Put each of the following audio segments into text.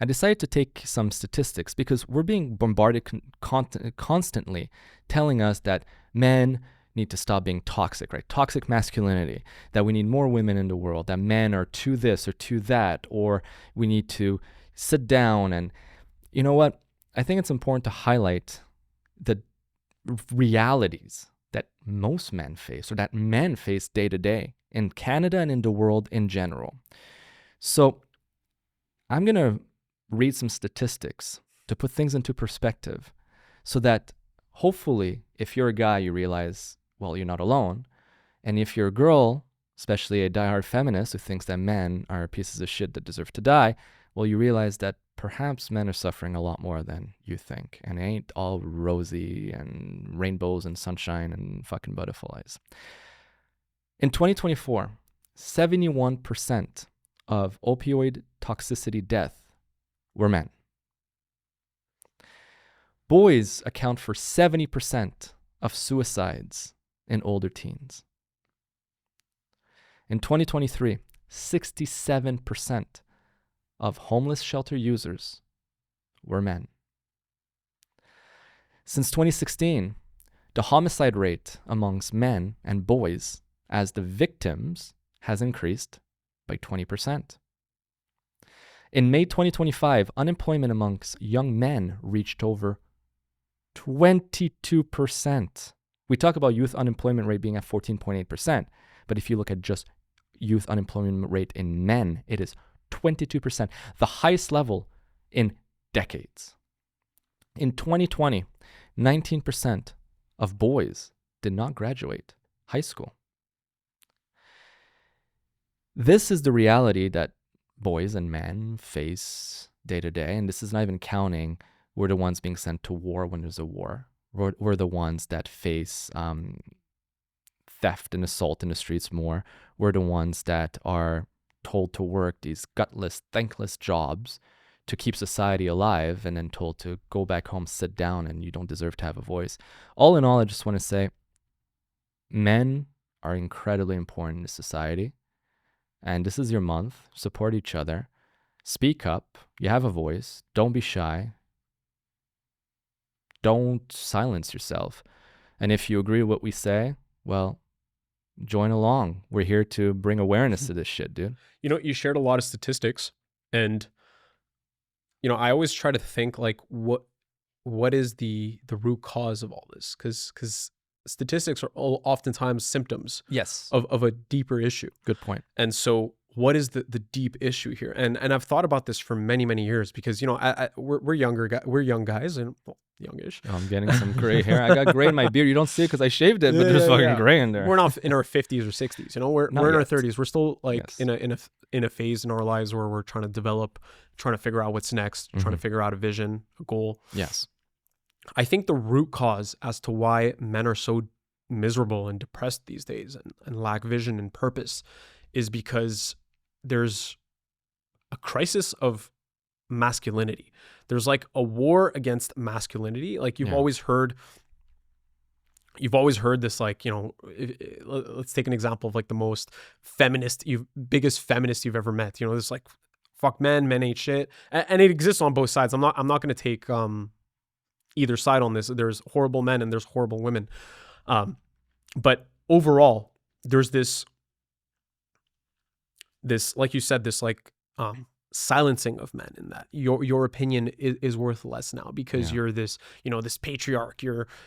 I decided to take some statistics because we're being bombarded constantly telling us that men need to stop being toxic, right? Toxic masculinity, that we need more women in the world, that men are too this or too that, or we need to sit down. And you know what? I think it's important to highlight the realities that most men face, or that men face day to day in Canada and in the world in general. So I'm going to read some statistics to put things into perspective so that hopefully if you're a guy, you realize, well, you're not alone. And if you're a girl, especially a diehard feminist who thinks that men are pieces of shit that deserve to die, well, you realize that perhaps men are suffering a lot more than you think. And it ain't all rosy and rainbows and sunshine and fucking butterflies. In 2024, 71% of opioid toxicity death were men. Boys account for 70% of suicides in older teens. In 2023, 67% of homeless shelter users were men. Since 2016, the homicide rate amongst men and boys as the victims has increased by 20%. In May 2025, unemployment amongst young men reached over 22%. We talk about youth unemployment rate being at 14.8%, but if you look at just youth unemployment rate in men, it is 22%, the highest level in decades. In 2020, 19% of boys did not graduate high school. This is the reality that boys and men face day to day, and this is not even counting we're the ones being sent to war when there's a war. We're the ones that face theft and assault in the streets more. We're the ones that are told to work these gutless, thankless jobs to keep society alive and then told to go back home, sit down, and you don't deserve to have a voice. All in all, I just want to say men are incredibly important in society. And this is your month. Support each other. Speak up. You have a voice. Don't be shy. Don't silence yourself. And if you agree with what we say, well, join along. We're here to bring awareness to this shit, dude. You know, you shared a lot of statistics, and you know, I always try to think like, what is the root cause of all this? Because statistics are oftentimes symptoms, yes, of a deeper issue. Good point. And so, what is the deep issue here? And I've thought about this for many years because, you know, we're young guys, and well, youngish. Oh, I'm getting some gray hair. I got gray in my beard. You don't see it because I shaved it, but there's fucking gray in there. We're not in our 50s or 60s. You know, we're in our 30s. We're still like Yes. in a phase in our lives where we're trying to develop, trying to figure out what's next, trying to figure out a vision, a goal. Yes. I think the root cause as to why men are so miserable and depressed these days and lack vision and purpose is because there's a crisis of masculinity. There's like a war against masculinity. Like you've always heard this, like, you know, let's take an example of like the most biggest feminist you've ever met. You know, this like, fuck men ain't shit. And it exists on both sides. I'm not going to take either side on this. There's horrible men and there's horrible women. But overall, there's this, like you said, this like silencing of men, in that your opinion is worth less now because you're this, you know, this patriarch.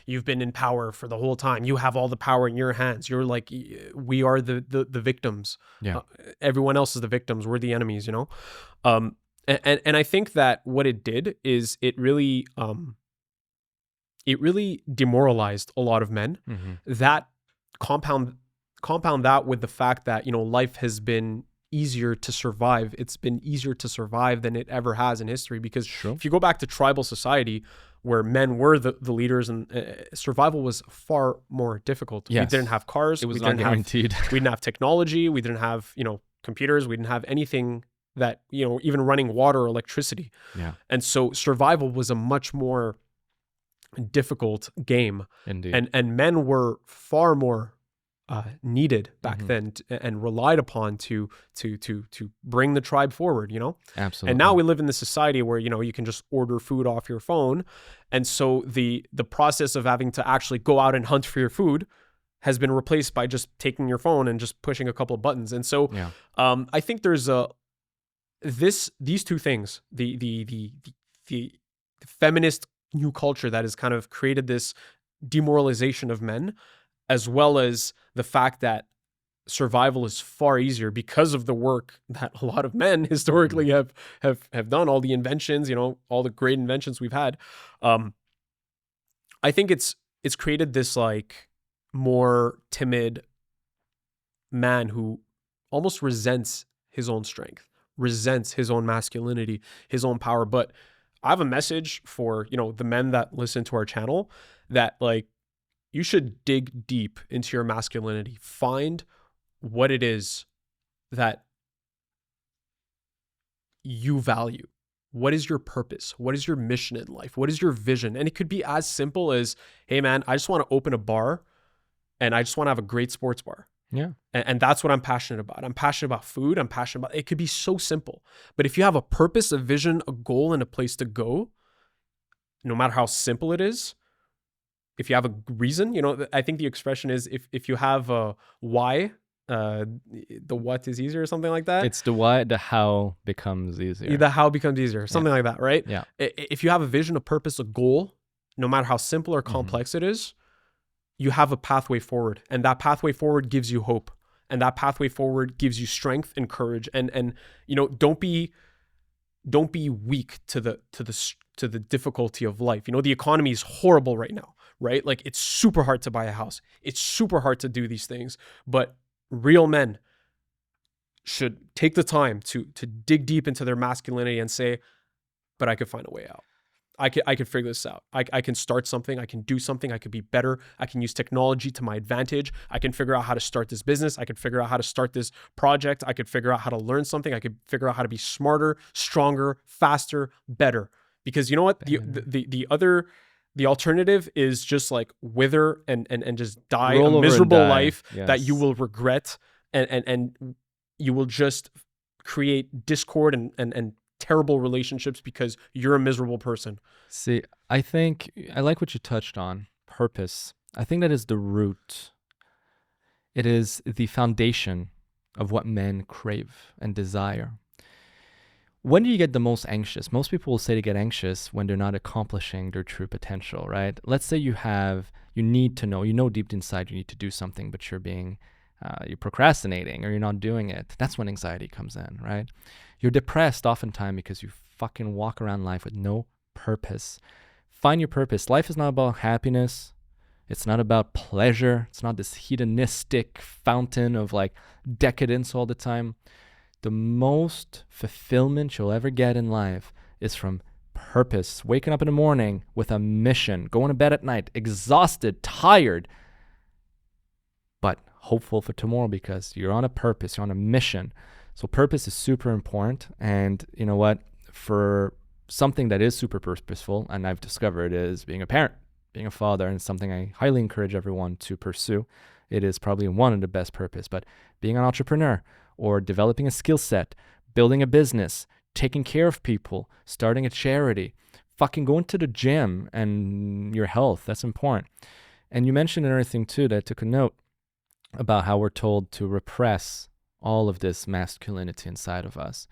You've been in power for the whole time. You have all the power in your hands. You're like, we are the victims. Yeah. Everyone else is the victims. We're the enemies, you know? And I think that what it did is it really demoralized a lot of men. That compound that with the fact that, you know, life has been easier to survive. It's been easier to survive than it ever has in history, because if you go back to tribal society where men were the leaders, and survival was far more difficult. Yes. We didn't have cars. It was not guaranteed. We didn't have technology. We didn't have, you know, computers. We didn't have anything that, you know, even running water or electricity. Yeah. And so survival was a much more difficult game. Indeed. And men were far more needed back then and relied upon to bring the tribe forward, you know? Absolutely. And now we live in this society where, you know, you can just order food off your phone. And so the process of having to actually go out and hunt for your food has been replaced by just taking your phone and just pushing a couple of buttons. And so I think there's these two things, the feminist new culture that has kind of created this demoralization of men, as well as the fact that survival is far easier because of the work that a lot of men historically have done, all the inventions, you know, all the great inventions we've had. I think it's created this like more timid man who almost resents his own strength, resents his own masculinity, his own power. But I have a message for, you know, the men that listen to our channel, that like, you should dig deep into your masculinity. Find what it is that you value. What is your purpose? What is your mission in life? What is your vision? And it could be as simple as, hey man, I just want to open a bar and I just want to have a great sports bar. Yeah. And that's what I'm passionate about. I'm passionate about food. I'm passionate about, it could be so simple. But if you have a purpose, a vision, a goal, and a place to go, no matter how simple it is, if you have a reason, you know, I think the expression is if you have a why, the what is easier or something like that. It's the why, the how becomes easier. The how becomes easier, something like that, right? Yeah. If you have a vision, a purpose, a goal, no matter how simple or complex it is, you have a pathway forward. And that pathway forward gives you hope. And that pathway forward gives you strength and courage. And you know, don't be weak to the difficulty of life. You know, the economy is horrible right now, right? Like it's super hard to buy a house. It's super hard to do these things, but real men should take the time to dig deep into their masculinity and say, but I could find a way out. I could figure this out. I can start something. I can do something. I could be better. I can use technology to my advantage. I can figure out how to start this business. I could figure out how to start this project. I could figure out how to learn something. I could figure out how to be smarter, stronger, faster, better. Because you know what? The alternative is just like wither and just die a miserable life that you will regret, and you will just create discord and terrible relationships because you're a miserable person. See, I think I like what you touched on, purpose. I think that is the root. It is the foundation of what men crave and desire. When do you get the most anxious? Most people will say to get anxious when they're not accomplishing their true potential, right? Let's say you need to know, you know deep inside you need to do something, but you're procrastinating or you're not doing it. That's when anxiety comes in, right? You're depressed oftentimes because you fucking walk around life with no purpose. Find your purpose. Life is not about happiness. It's not about pleasure. It's not this hedonistic fountain of like decadence all the time. The most fulfillment you'll ever get in life is from purpose. Waking up in the morning with a mission, going to bed at night, exhausted, tired, but hopeful for tomorrow because you're on a purpose, you're on a mission. So purpose is super important. And you know what? For something that is super purposeful, and I've discovered, is being a parent, being a father, and something I highly encourage everyone to pursue. It is probably one of the best purpose, but being an entrepreneur or developing a skill set, building a business, taking care of people, starting a charity, fucking going to the gym and your health, that's important. And you mentioned another thing too that I took a note about how we're told to repress all of this masculinity inside of us.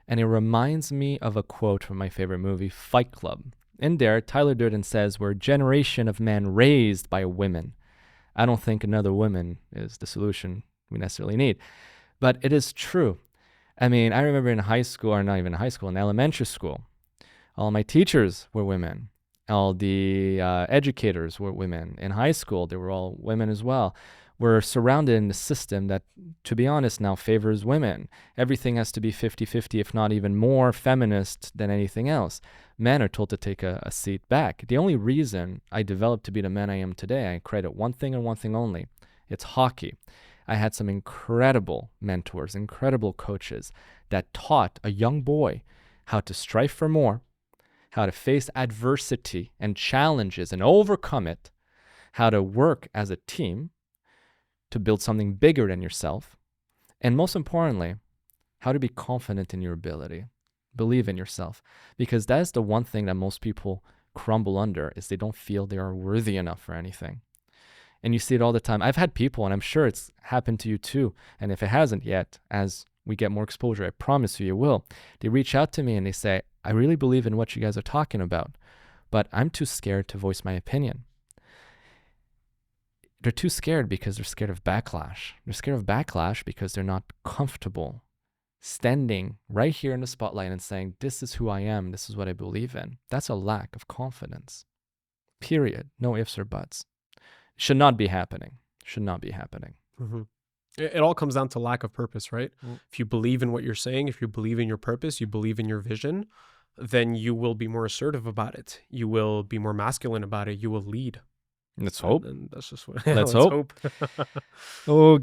And it reminds me of a quote from my favorite movie, Fight Club. In there, Tyler Durden says, we're a generation of men raised by women. I don't think another woman is the solution we necessarily need. But it is true. I mean, I remember in high school, or not even in high school, in elementary school, all my teachers were women. All the educators were women. In high school, they were all women as well. We're surrounded in a system that, to be honest, now favors women. Everything has to be 50-50, if not even more feminist than anything else. Men are told to take a seat back. The only reason I developed to be the man I am today, I credit one thing and one thing only. It's hockey. I had some incredible mentors, incredible coaches that taught a young boy how to strive for more, how to face adversity and challenges and overcome it, how to work as a team, to build something bigger than yourself. And most importantly, how to be confident in your ability. Believe in yourself. Because that is the one thing that most people crumble under, is they don't feel they are worthy enough for anything. And you see it all the time. I've had people, and I'm sure it's happened to you too. And if it hasn't yet, as we get more exposure, I promise you it will. They reach out to me and they say, I really believe in what you guys are talking about, but I'm too scared to voice my opinion. They're too scared because they're scared of backlash. They're scared of backlash because they're not comfortable standing right here in the spotlight and saying, this is who I am, this is what I believe in. That's a lack of confidence. Period. No ifs or buts. Should not be happening. Should not be happening. Mm-hmm. It all comes down to lack of purpose, right? If you believe in what you're saying, if you believe in your purpose, you believe in your vision, then you will be more assertive about it. You will be more masculine about it. You will lead. Let's hope. And that's just what. Let's hope. Oh.